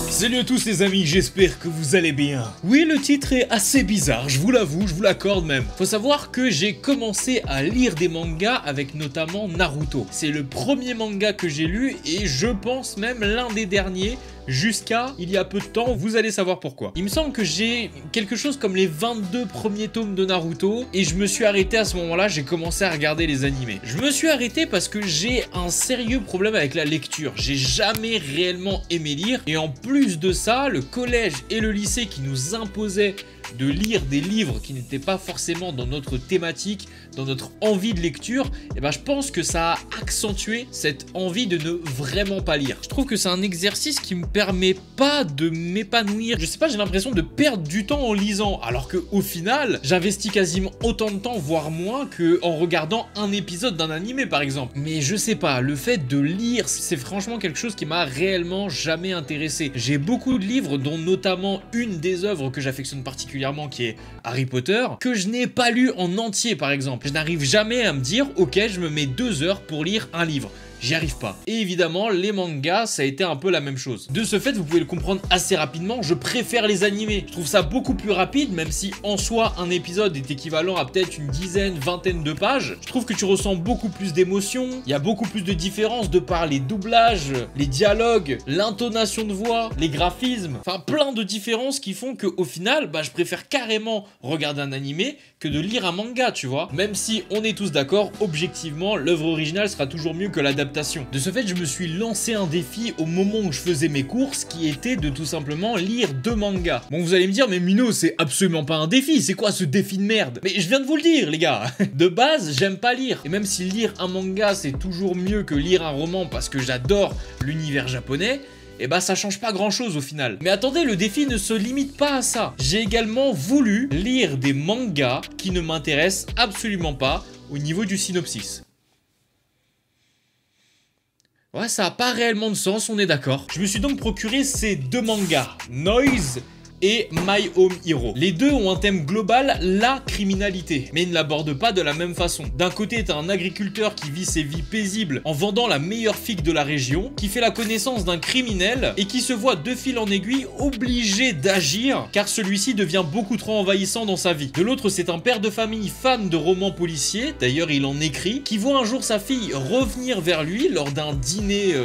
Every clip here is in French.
Salut à tous les amis, j'espère que vous allez bien. Oui, le titre est assez bizarre, je vous l'avoue, je vous l'accorde même. Faut savoir que j'ai commencé à lire des mangas avec notamment Naruto. C'est le premier manga que j'ai lu et je pense même l'un des derniers. Jusqu'à il y a peu de temps, vous allez savoir pourquoi. Il me semble que j'ai quelque chose comme les 22 premiers tomes de Naruto et je me suis arrêté à ce moment-là, j'ai commencé à regarder les animés. Je me suis arrêté parce que j'ai un sérieux problème avec la lecture. J'ai jamais réellement aimé lire et en plus de ça, le collège et le lycée qui nous imposaient de lire des livres qui n'étaient pas forcément dans notre thématique, dans notre envie de lecture, et ben je pense que ça a accentué cette envie de ne vraiment pas lire. Je trouve que c'est un exercice qui me permet pas de m'épanouir. Je sais pas, j'ai l'impression de perdre du temps en lisant, alors que au final, j'investis quasiment autant de temps, voire moins, que en regardant un épisode d'un animé par exemple. Mais je sais pas, le fait de lire, c'est franchement quelque chose qui m'a réellement jamais intéressé. J'ai beaucoup de livres, dont notamment une des œuvres que j'affectionne particulièrement, qui est Harry Potter, que je n'ai pas lu en entier par exemple. Je n'arrive jamais à me dire ok, je me mets 2 heures pour lire un livre. J'y arrive pas. Et évidemment, les mangas, ça a été un peu la même chose. De ce fait, vous pouvez le comprendre assez rapidement, je préfère les animés. Je trouve ça beaucoup plus rapide, même si en soi, un épisode est équivalent à peut-être une dizaine, vingtaine de pages. Je trouve que tu ressens beaucoup plus d'émotions, il y a beaucoup plus de différences de par les doublages, les dialogues, l'intonation de voix, les graphismes, enfin plein de différences qui font qu'au final, je préfère carrément regarder un animé que de lire un manga, tu vois. Même si on est tous d'accord, objectivement, l'œuvre originale sera toujours mieux que l'adaptation. De ce fait, je me suis lancé un défi au moment où je faisais mes courses qui était de tout simplement lire 2 mangas. Bon, vous allez me dire, mais Mino, c'est absolument pas un défi, c'est quoi ce défi de merde? Mais je viens de vous le dire, les gars. De base, j'aime pas lire. Et même si lire un manga, c'est toujours mieux que lire un roman parce que j'adore l'univers japonais, et ça change pas grand chose au final. Mais attendez, le défi ne se limite pas à ça. J'ai également voulu lire des mangas qui ne m'intéressent absolument pas au niveau du synopsis. Ouais, ça a pas réellement de sens, on est d'accord. Je me suis donc procuré ces 2 mangas, Noise et My Home Hero. Les deux ont un thème global, la criminalité, mais ils ne l'abordent pas de la même façon. D'un côté, t'as un agriculteur qui vit ses vies paisibles en vendant la meilleure figue de la région, qui fait la connaissance d'un criminel et qui se voit de fil en aiguille obligé d'agir car celui-ci devient beaucoup trop envahissant dans sa vie. De l'autre, c'est un père de famille fan de romans policiers, d'ailleurs il en écrit, qui voit un jour sa fille revenir vers lui lors d'un dîner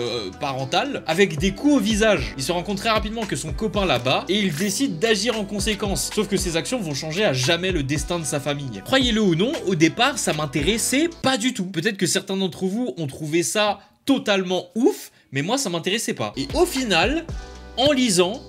parental avec des coups au visage. Il se rend compte très rapidement que son copain là-bas et il décide d'agir en conséquence. Sauf que ses actions vont changer à jamais le destin de sa famille. Croyez-le ou non, au départ, ça m'intéressait pas du tout. Peut-être que certains d'entre vous ont trouvé ça totalement ouf, mais moi, ça m'intéressait pas. Et au final, en lisant,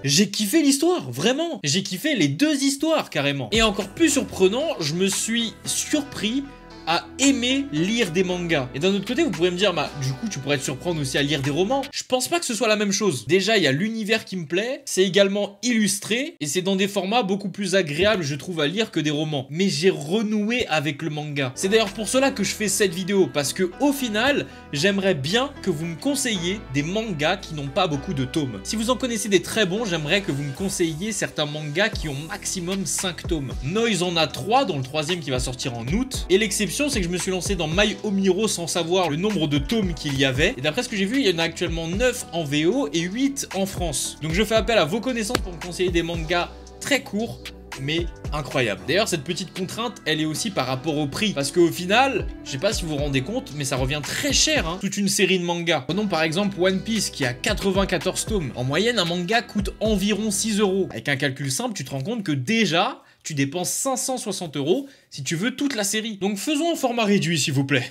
j'ai kiffé l'histoire, vraiment. J'ai kiffé les 2 histoires, carrément. Et encore plus surprenant, je me suis surpris à aimer lire des mangas. Et d'un autre côté, vous pourrez me dire, du coup, tu pourrais te surprendre aussi à lire des romans. Je pense pas que ce soit la même chose. Déjà, il y a l'univers qui me plaît, c'est également illustré, et c'est dans des formats beaucoup plus agréables, je trouve, à lire que des romans. Mais j'ai renoué avec le manga. C'est d'ailleurs pour cela que je fais cette vidéo, parce que au final, j'aimerais bien que vous me conseilliez des mangas qui n'ont pas beaucoup de tomes. Si vous en connaissez des très bons, j'aimerais que vous me conseilliez certains mangas qui ont maximum 5 tomes. Noise en a 3, dont le 3e qui va sortir en août, et l'exception, c'est que je me suis lancé dans My Home Hero sans savoir le nombre de tomes qu'il y avait. Et d'après ce que j'ai vu, il y en a actuellement 9 en VO et 8 en France. Donc je fais appel à vos connaissances pour me conseiller des mangas très courts, mais incroyables. D'ailleurs, cette petite contrainte, elle est aussi par rapport au prix. Parce qu'au final, je sais pas si vous vous rendez compte, mais ça revient très cher, hein, toute une série de mangas. Prenons par exemple One Piece qui a 94 tomes. En moyenne, un manga coûte environ 6 €. Avec un calcul simple, tu te rends compte que déjà, tu dépenses 560 € si tu veux toute la série. Donc faisons un format réduit s'il vous plaît.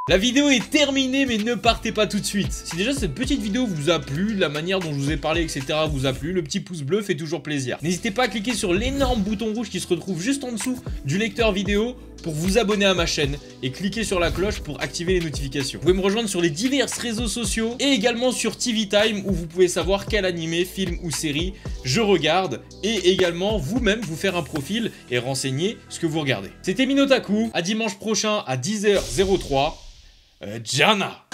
La vidéo est terminée, mais ne partez pas tout de suite. Si déjà cette petite vidéo vous a plu, la manière dont je vous ai parlé, etc. vous a plu, le petit pouce bleu fait toujours plaisir. N'hésitez pas à cliquer sur l'énorme bouton rouge qui se retrouve juste en dessous du lecteur vidéo pour vous abonner à ma chaîne et cliquez sur la cloche pour activer les notifications. Vous pouvez me rejoindre sur les divers réseaux sociaux et également sur TV Time où vous pouvez savoir quel animé, film ou série je regarde et également vous-même vous faire un profil et renseigner ce que vous regardez. C'était Minotaku, à dimanche prochain à 10h03. Jana!